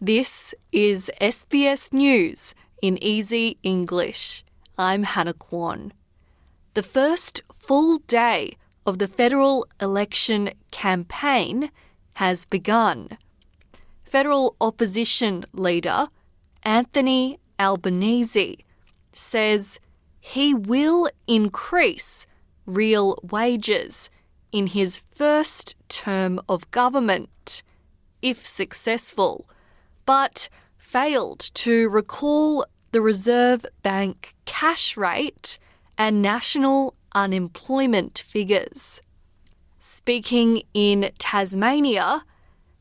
This is SBS News in Easy English. I'm Hannah Kwan. The first full day of the federal election campaign has begun. Federal opposition leader Anthony Albanese says he will increase real wages in his first term of government, if successful, but failed to recall the Reserve Bank cash rate and national unemployment figures. Speaking in Tasmania,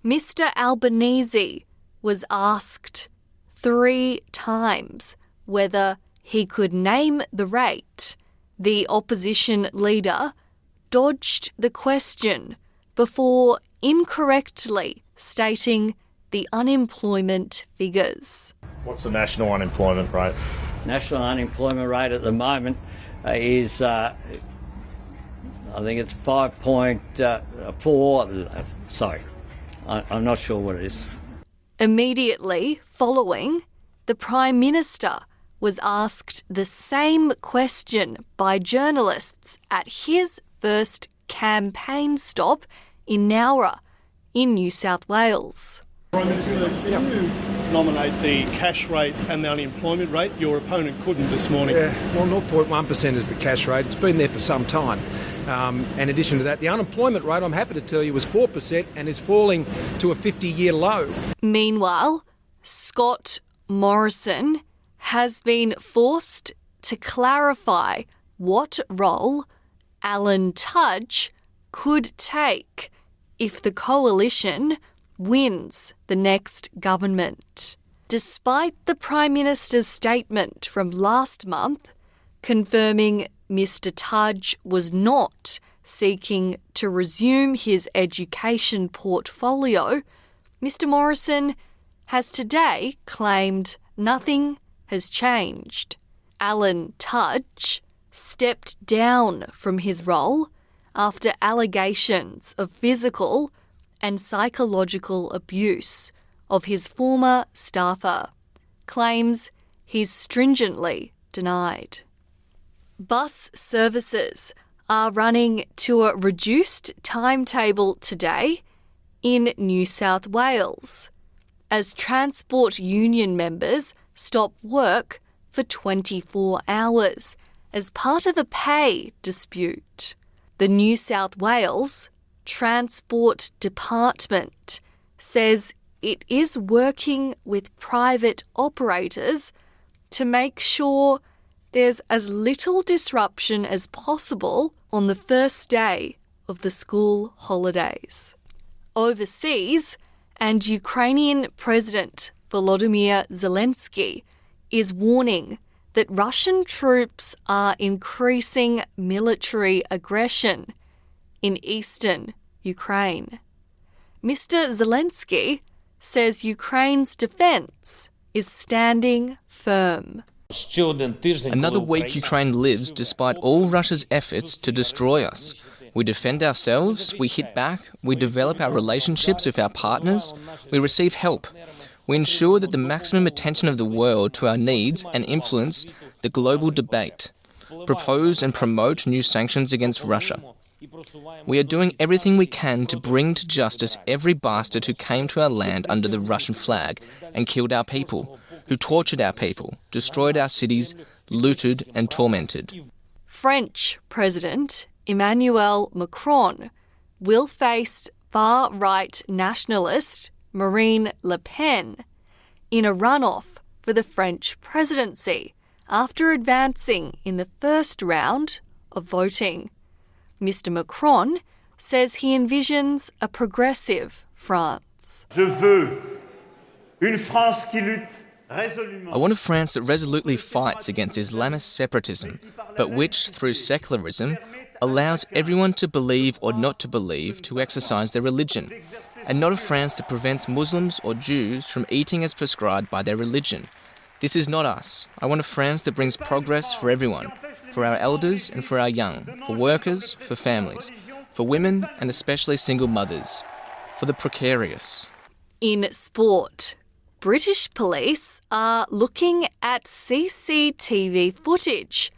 Mr. Albanese was asked 3 times whether he could name the rate. The opposition leader dodged the question before incorrectly stating the unemployment figures. What's the national unemployment rate? National unemployment rate at the moment is, I think it's 5.4. Sorry, I'm not sure what it is. Immediately following, the Prime Minister was asked the same question by journalists at his first campaign stop in Nowra, in New South Wales. Prime Minister, can you nominate the cash rate and the unemployment rate? Your opponent couldn't this morning. Yeah, well, 0.1% is the cash rate. It's been there for some time. In addition to that, the unemployment rate, I'm happy to tell you, was 4% and is falling to a 50-year low. Meanwhile, Scott Morrison has been forced to clarify what role Alan Tudge could take if the coalition wins the next government. Despite the Prime Minister's statement from last month confirming Mr. Tudge was not seeking to resume his education portfolio, Mr. Morrison has today claimed nothing has changed. Alan Tudge stepped down from his role after allegations of physical and psychological abuse of his former staffer, claims he's stringently denied. Bus services are running to a reduced timetable today in New South Wales as Transport Union members stop work for 24 hours as part of a pay dispute. The New South Wales Transport Department says it is working with private operators to make sure there's as little disruption as possible on the first day of the school holidays. Overseas, and Ukrainian President Volodymyr Zelensky is warning that Russian troops are increasing military aggression in eastern Ukraine. Mr. Zelensky says Ukraine's defence is standing firm. Another week Ukraine lives despite all Russia's efforts to destroy us. We defend ourselves, we hit back, we develop our relationships with our partners, we receive help. We ensure that the maximum attention of the world to our needs and influence the global debate, propose and promote new sanctions against Russia. We are doing everything we can to bring to justice every bastard who came to our land under the Russian flag and killed our people, who tortured our people, destroyed our cities, looted and tormented. French President Emmanuel Macron will face far-right nationalist Marine Le Pen in a runoff for the French presidency after advancing in the first round of voting. Mr. Macron says he envisions a progressive France. I want a France that resolutely fights against Islamist separatism, but which, through secularism, allows everyone to believe or not to believe to exercise their religion, and not a France that prevents Muslims or Jews from eating as prescribed by their religion. This is not us. I want a France that brings progress for everyone, for our elders and for our young, for workers, for families, for women and especially single mothers, for the precarious. In sport, British police are looking at CCTV footage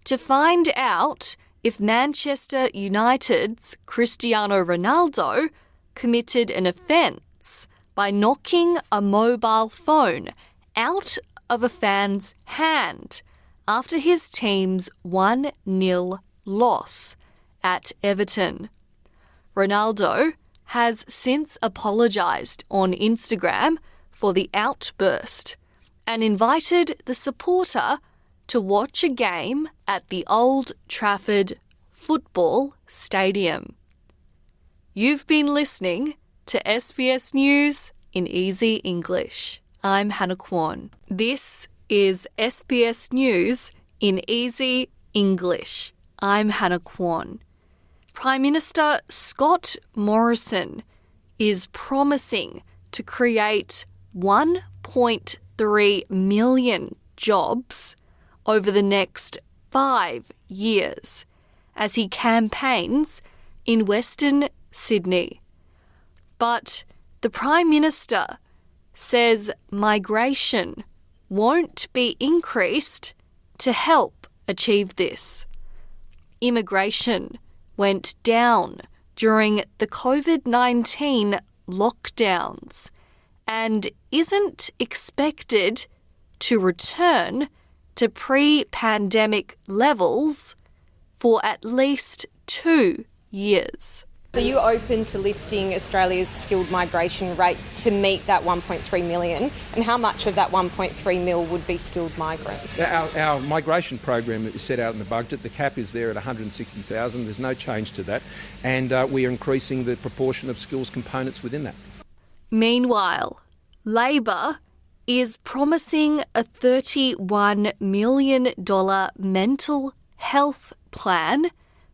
to find out if Manchester United's Cristiano Ronaldo committed an offence by knocking a mobile phone out of a fan's hand after his team's 1-0 loss at Everton. Ronaldo has since apologised on Instagram for the outburst and invited the supporter to watch a game at the Old Trafford Football Stadium. You've been listening to SBS News in Easy English. I'm Hannah Kwan. This is SBS News in Easy English. I'm Hannah Kwan. Prime Minister Scott Morrison is promising to create 1.3 million jobs over the next 5 years as he campaigns in Western Sydney. But the Prime Minister says migration won't be increased to help achieve this. Immigration went down during the COVID-19 lockdowns and isn't expected to return to pre-pandemic levels for at least 2 years. Are you open to lifting Australia's skilled migration rate to meet that 1.3 million? And how much of that 1.3 mil would be skilled migrants? Our migration program is set out in the budget. The cap is there at 160,000. There's no change to that. And we are increasing the proportion of skills components within that. Meanwhile, Labor is promising a $31 million mental health plan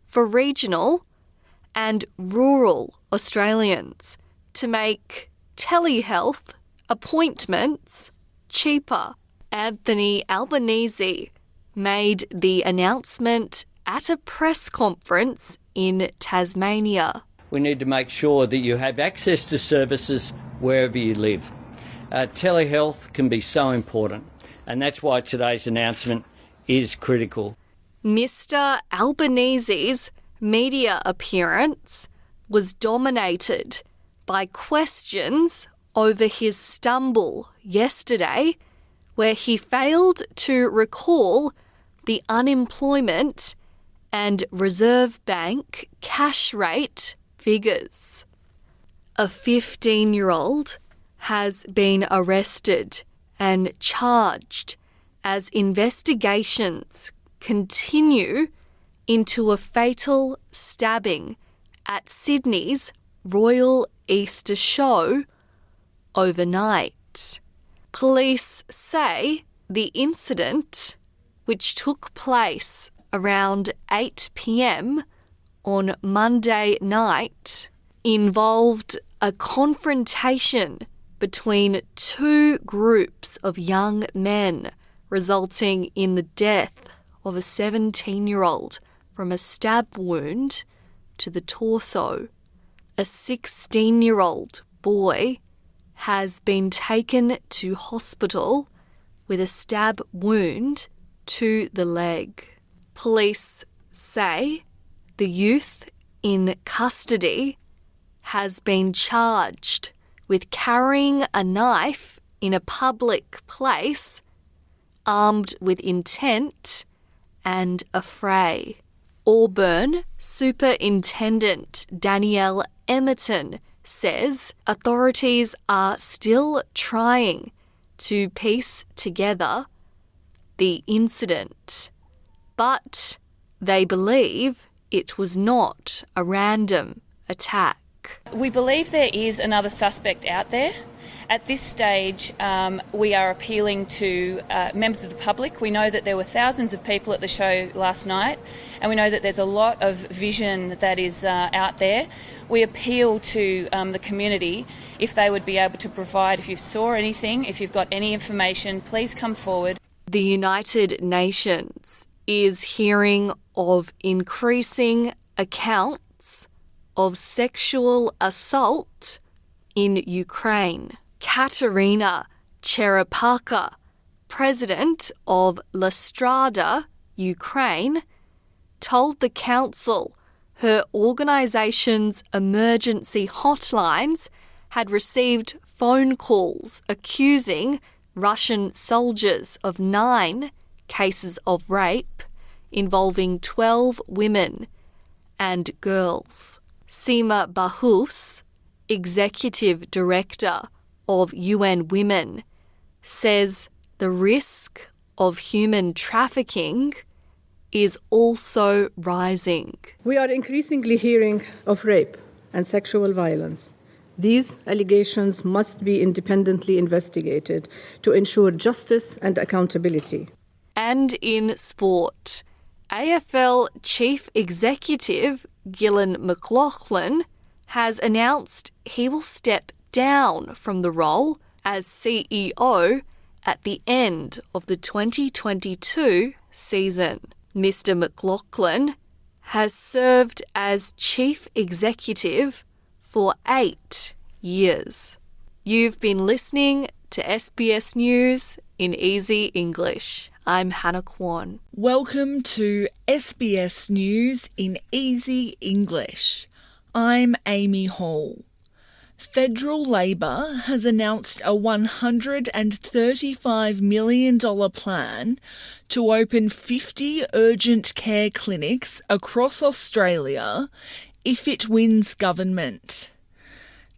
for regional and rural Australians to make telehealth appointments cheaper. Anthony Albanese made the announcement at a press conference in Tasmania. We need to make sure that you have access to services wherever you live. Telehealth can be so important, and that's why today's announcement is critical. Mr. Albanese's media appearance was dominated by questions over his stumble yesterday, where he failed to recall the unemployment and Reserve Bank cash rate figures. A 15-year-old has been arrested and charged as investigations continue into a fatal stabbing at Sydney's Royal Easter Show overnight. Police say the incident, which took place around 8 p.m. on Monday night, involved a confrontation between two groups of young men, resulting in the death of a 17-year-old from a stab wound to the torso. A 16-year-old boy has been taken to hospital with a stab wound to the leg. Police say the youth in custody has been charged with carrying a knife in a public place, armed with intent and affray. Auburn Superintendent Danielle Emerton says authorities are still trying to piece together the incident, but they believe it was not a random attack. We believe there is another suspect out there. At this stage, we are appealing to members of the public. We know that there were thousands of people at the show last night, and we know that there's a lot of vision that is out there. We appeal to the community if they would be able to provide, if you saw anything, if you've got any information, please come forward. The United Nations is hearing of increasing accounts of sexual assault in Ukraine. Katerina Cherepaka, president of La Strada, Ukraine, told the council her organisation's emergency hotlines had received phone calls accusing Russian soldiers of 9 cases of rape involving 12 women and girls. Seema Bahus, executive director of UN Women, says the risk of human trafficking is also rising. We are increasingly hearing of rape and sexual violence. These allegations must be independently investigated to ensure justice and accountability. And in sport, AFL Chief Executive Gillan McLachlan has announced he will step down from the role as CEO at the end of the 2022 season. Mr. McLachlan has served as Chief Executive for 8 years. You've been listening to SBS News in Easy English. I'm Hannah Kwan. Welcome to SBS News in Easy English. I'm Amy Hall. Federal Labor has announced a $135 million plan to open 50 urgent care clinics across Australia if it wins government.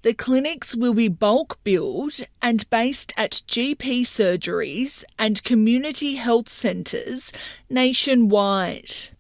The clinics will be bulk billed and based at GP surgeries and community health centres nationwide.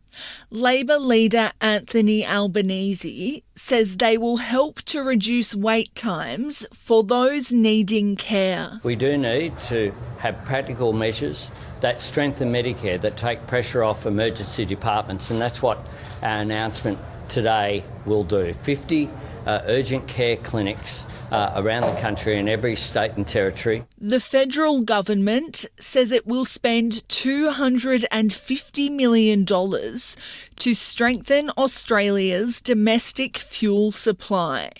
Labor leader Anthony Albanese says they will help to reduce wait times for those needing care. We do need to have practical measures that strengthen Medicare, that take pressure off emergency departments, and that's what our announcement today will do. 50 urgent care clinics around the country in every state and territory. The federal government says it will spend $250 million to strengthen Australia's domestic fuel supply.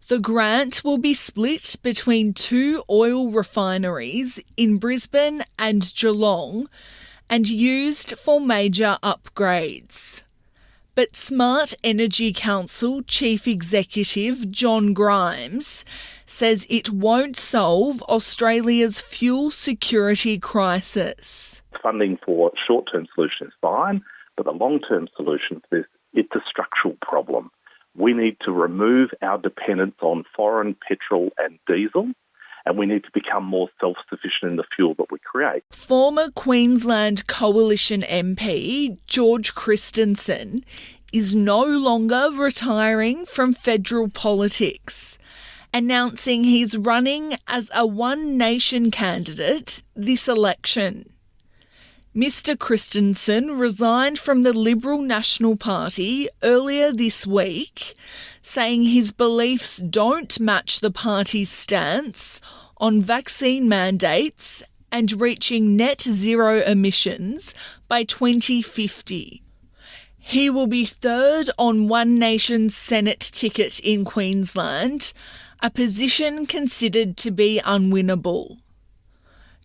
The grant will be split between 2 oil refineries in Brisbane and Geelong and used for major upgrades. But Smart Energy Council Chief Executive John Grimes says it won't solve Australia's fuel security crisis. Funding for short-term solution is fine, but the long-term solution to this, it's a structural problem. We need to remove our dependence on foreign petrol and diesel, and we need to become more self-sufficient in the fuel that we create. Former Queensland Coalition MP George Christensen is no longer retiring from federal politics, announcing he's running as a One Nation candidate this election. Mr Christensen resigned from the Liberal National Party earlier this week, saying his beliefs don't match the party's stance on vaccine mandates and reaching net zero emissions by 2050. He will be third on One Nation's Senate ticket in Queensland, a position considered to be unwinnable.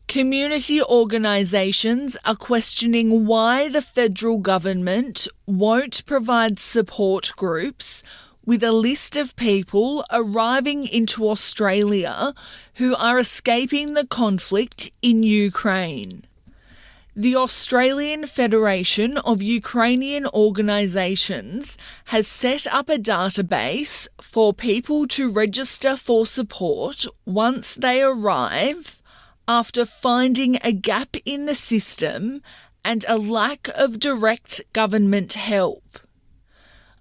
Community organisations are questioning why the federal government won't provide support groups with a list of people arriving into Australia who are escaping the conflict in Ukraine. The Australian Federation of Ukrainian Organisations has set up a database for people to register for support once they arrive, after finding a gap in the system and a lack of direct government help.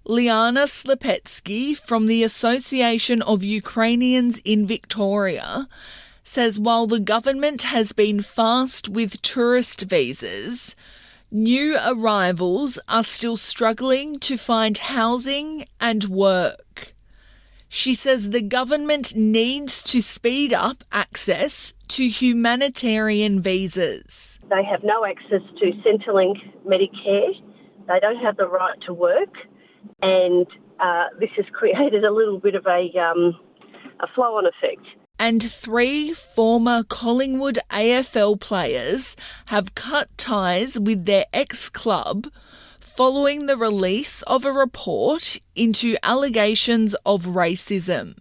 Liana Slepetsky from the Association of Ukrainians in Victoria says while the government has been fast with tourist visas, new arrivals are still struggling to find housing and work. She says the government needs to speed up access to humanitarian visas. They have no access to Centrelink Medicare. They don't have the right to work, and this has created a little bit of a flow-on effect. And 3 former Collingwood AFL players have cut ties with their ex-club following the release of a report into allegations of racism.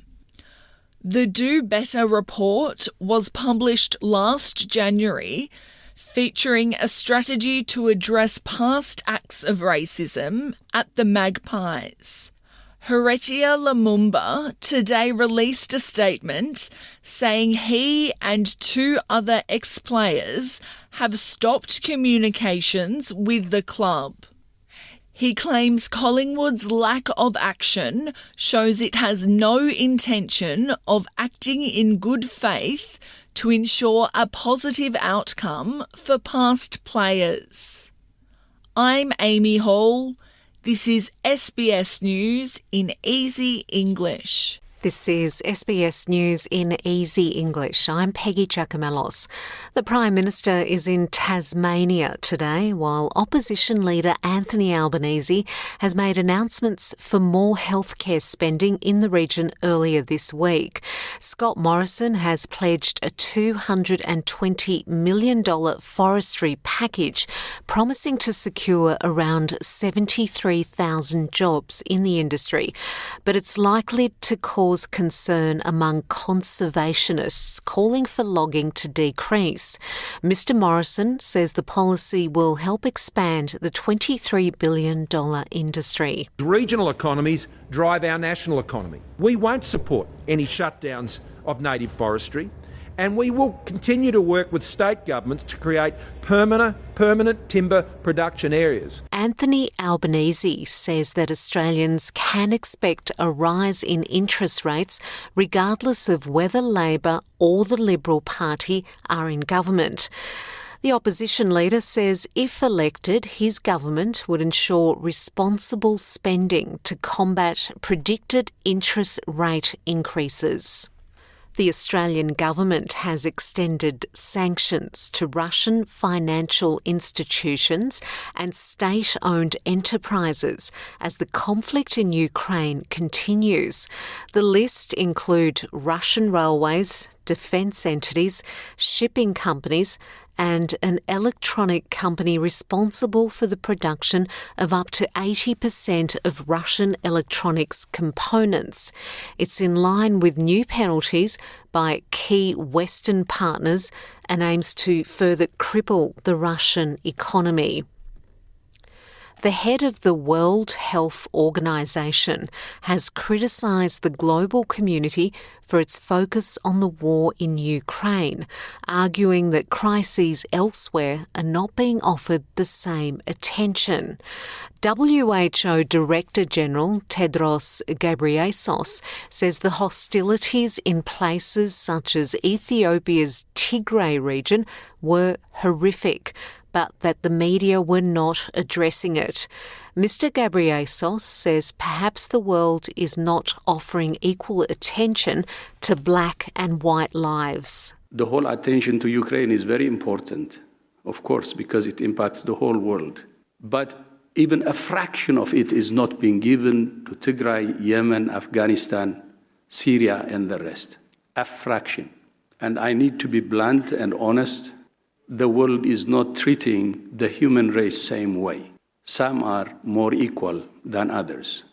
The Do Better report was published last January, featuring a strategy to address past acts of racism at the Magpies. Heretia Lumumba today released a statement saying he and 2 other ex-players have stopped communications with the club. He claims Collingwood's lack of action shows it has no intention of acting in good faith to ensure a positive outcome for past players. I'm Amy Hall. This is SBS News in Easy English. This is SBS News in Easy English. I'm Peggy Giacomellos. The Prime Minister is in Tasmania today, while opposition leader Anthony Albanese has made announcements for more healthcare spending in the region earlier this week. Scott Morrison has pledged a $220 million forestry package, promising to secure around 73,000 jobs in the industry. But it's likely to cause concern among conservationists calling for logging to decrease. Mr Morrison says the policy will help expand the $23 billion industry. Regional economies drive our national economy. We won't support any shutdowns of native forestry, and we will continue to work with state governments to create permanent timber production areas. Anthony Albanese says that Australians can expect a rise in interest rates regardless of whether Labor or the Liberal Party are in government. The opposition leader says if elected, his government would ensure responsible spending to combat predicted interest rate increases. The Australian government has extended sanctions to Russian financial institutions and state-owned enterprises as the conflict in Ukraine continues. The list includes Russian railways, defence entities, shipping companies, and an electronic company responsible for the production of up to 80% of Russian electronics components. It's in line with new penalties by key Western partners and aims to further cripple the Russian economy. The head of the World Health Organization has criticised the global community for its focus on the war in Ukraine, arguing that crises elsewhere are not being offered the same attention. WHO Director General Tedros Ghebreyesus says the hostilities in places such as Ethiopia's Tigray region were horrific, but that the media were not addressing it. Mr Ghebreyesus says perhaps the world is not offering equal attention to black and white lives. The whole attention to Ukraine is very important, of course, because it impacts the whole world. But even a fraction of it is not being given to Tigray, Yemen, Afghanistan, Syria, and the rest. A fraction. And I need to be blunt and honest. The world is not treating the human race same way. Some are more equal than others.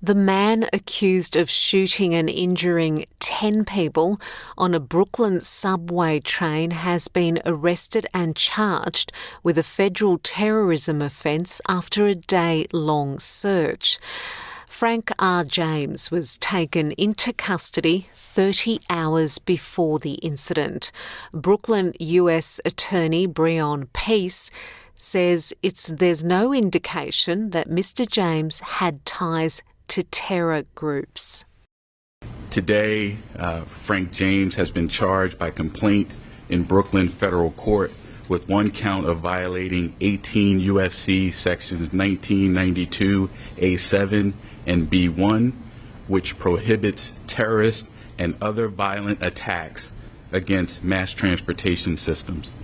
The man accused of shooting and injuring 10 people on a Brooklyn subway train has been arrested and charged with a federal terrorism offence after a day-long search. Frank R. James was taken into custody 30 hours before the incident. Brooklyn US Attorney Breon Peace says there's no indication that Mr. James had ties to terror groups. Today, Frank James has been charged by complaint in Brooklyn Federal Court with one count of violating 18 U.S.C. sections 1992 A7 and B1, which prohibits terrorist and other violent attacks against mass transportation systems.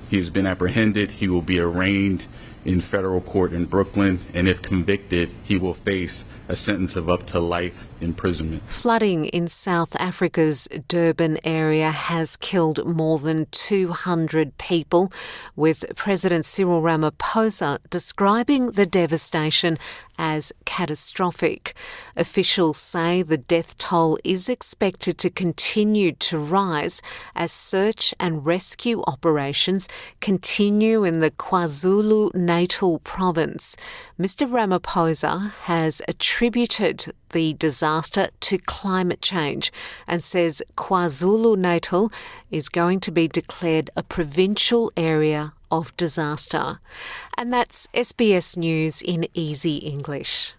He has been apprehended. He will be arraigned in federal court in Brooklyn, and if convicted, he will face a sentence of up to life imprisonment. Flooding in South Africa's Durban area has killed more than 200 people, with President Cyril Ramaphosa describing the devastation as catastrophic. Officials say the death toll is expected to continue to rise as search and rescue operations continue in the KwaZulu-Natal province. Mr. Ramaphosa has attributed the disaster to climate change and says KwaZulu-Natal is going to be declared a provincial area of disaster. And that's SBS News in easy English.